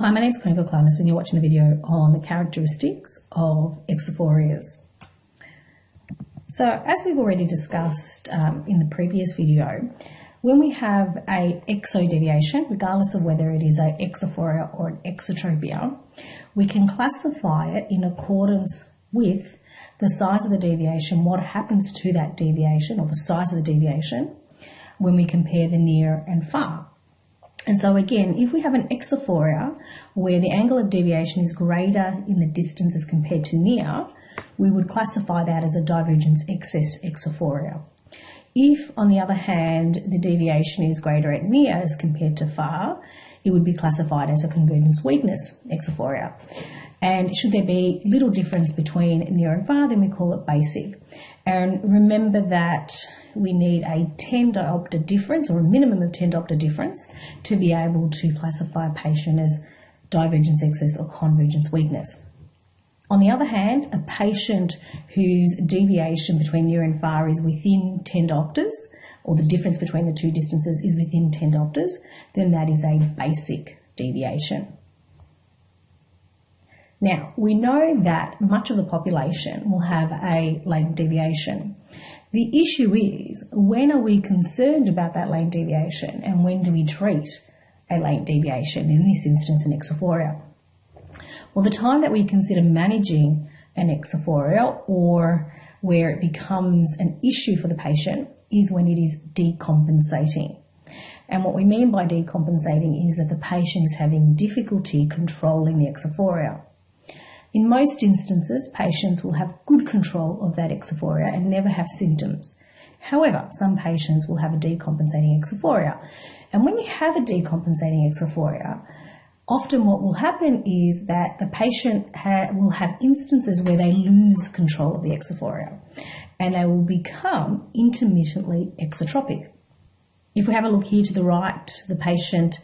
Hi, my name is Clinical Clinus and you're watching a video on the characteristics of exophorias. So as we've already discussed in the previous video, when we have a exodeviation, regardless of whether it is an exophoria or an exotropia, we can classify it in accordance with the size of the deviation, what happens to that deviation or the size of the deviation when we compare the near and far. And so again, if we have an exophoria where the angle of deviation is greater in the distance as compared to near, we would classify that as a divergence excess exophoria. If, on the other hand, the deviation is greater at near as compared to far, it would be classified as a convergence weakness exophoria. And should there be little difference between near and far, then we call it basic. And remember that we need a 10 diopter difference or a minimum of 10 diopter difference to be able to classify a patient as divergence excess or convergence weakness. On the other hand, a patient whose deviation between near and far is within 10 diopters, or the difference between the two distances is within 10 diopters, then that is a basic deviation. Now, we know that much of the population will have a latent deviation. The issue is, when are we concerned about that latent deviation and when do we treat a latent deviation, in this instance an exophoria? Well, the time that we consider managing an exophoria or where it becomes an issue for the patient is when it is decompensating. And what we mean by decompensating is that the patient is having difficulty controlling the exophoria. In most instances, patients will have good control of that exophoria and never have symptoms. However, some patients will have a decompensating exophoria. And when you have a decompensating exophoria, often what will happen is that the patient will have instances where they lose control of the exophoria and they will become intermittently exotropic. If we have a look here to the right, the patient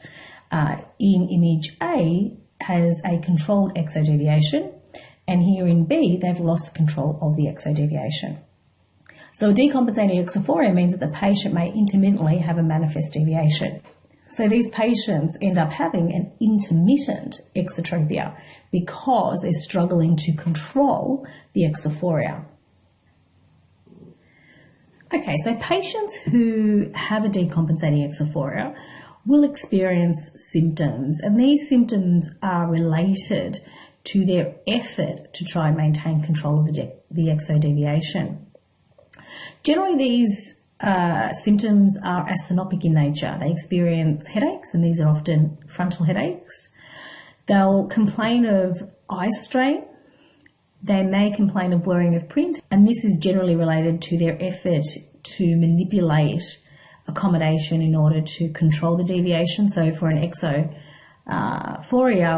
in image A has a controlled exodeviation, and here in B, they've lost control of the exodeviation. So a decompensating exophoria means that the patient may intermittently have a manifest deviation. So these patients end up having an intermittent exotropia because they're struggling to control the exophoria. Okay, so patients who have a decompensating exophoria will experience symptoms, and these symptoms are related to their effort to try and maintain control of the exodeviation. Generally, these symptoms are asthenopic in nature. They experience headaches, and these are often frontal headaches. They'll complain of eye strain. They may complain of blurring of print, and this is generally related to their effort to manipulate accommodation in order to control the deviation. So for an exophoria,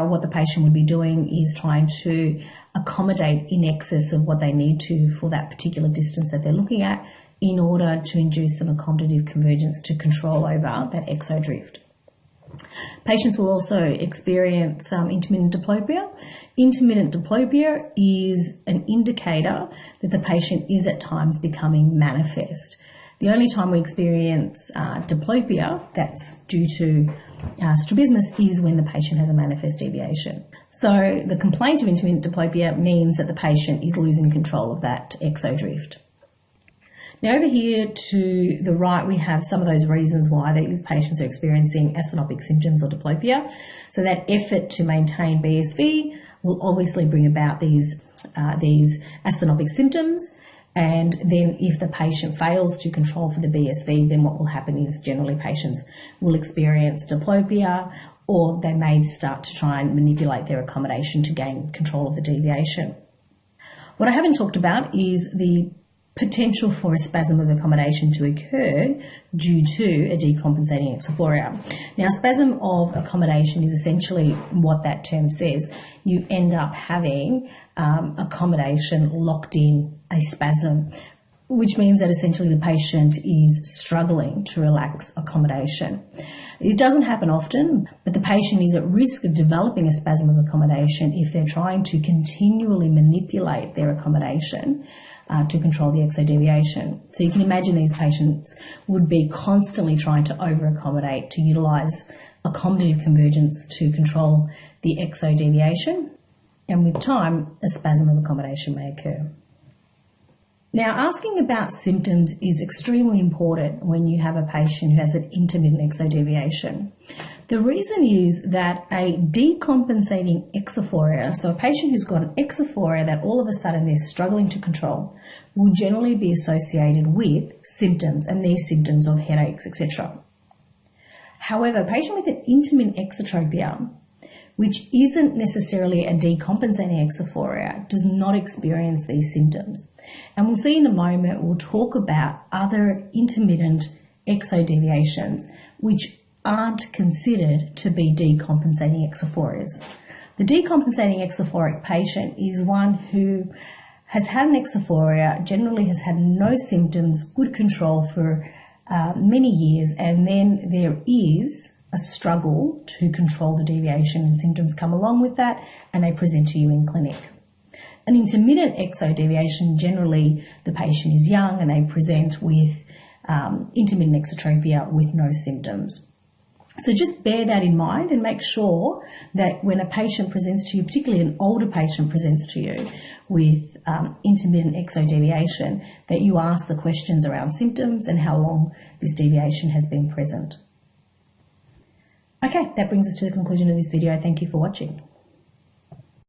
what the patient would be doing is trying to accommodate in excess of what they need to for that particular distance that they're looking at in order to induce some accommodative convergence to control over that exodrift. Patients will also experience intermittent diplopia. Intermittent diplopia is an indicator that the patient is at times becoming manifest. The only time we experience diplopia that's due to strabismus is when the patient has a manifest deviation. So the complaint of intermittent diplopia means that the patient is losing control of that exodrift. Now over here to the right, we have some of those reasons why these patients are experiencing asthenopic symptoms or diplopia. So that effort to maintain BSV will obviously bring about these asthenopic symptoms. And then if the patient fails to control for the BSV, then what will happen is generally patients will experience diplopia, or they may start to try and manipulate their accommodation to gain control of the deviation. What I haven't talked about is the potential for a spasm of accommodation to occur due to a decompensating exophoria. Now, spasm of accommodation is essentially what that term says. You end up having accommodation locked in a spasm, which means that essentially the patient is struggling to relax accommodation. It doesn't happen often, but the patient is at risk of developing a spasm of accommodation if they're trying to continually manipulate their accommodation to control the exodeviation. So you can imagine these patients would be constantly trying to over-accommodate to utilise accommodative convergence to control the exodeviation, and with time, a spasm of accommodation may occur. Now, asking about symptoms is extremely important when you have a patient who has an intermittent exodeviation. The reason is that a decompensating exophoria, so a patient who's got an exophoria that all of a sudden they're struggling to control, will generally be associated with symptoms, and these symptoms of headaches, etc. However, a patient with an intermittent exotropia, which isn't necessarily a decompensating exophoria, does not experience these symptoms. And we'll see in a moment, we'll talk about other intermittent exodeviations which aren't considered to be decompensating exophorias. The decompensating exophoric patient is one who has had an exophoria, generally has had no symptoms, good control for many years, and then there is a struggle to control the deviation, and symptoms come along with that, and they present to you in clinic. An intermittent exodeviation, generally the patient is young and they present with intermittent exotropia with no symptoms. So just bear that in mind and make sure that when a patient presents to you, particularly an older patient presents to you with intermittent exodeviation, that you ask the questions around symptoms and how long this deviation has been present. Okay, that brings us to the conclusion of this video. Thank you for watching.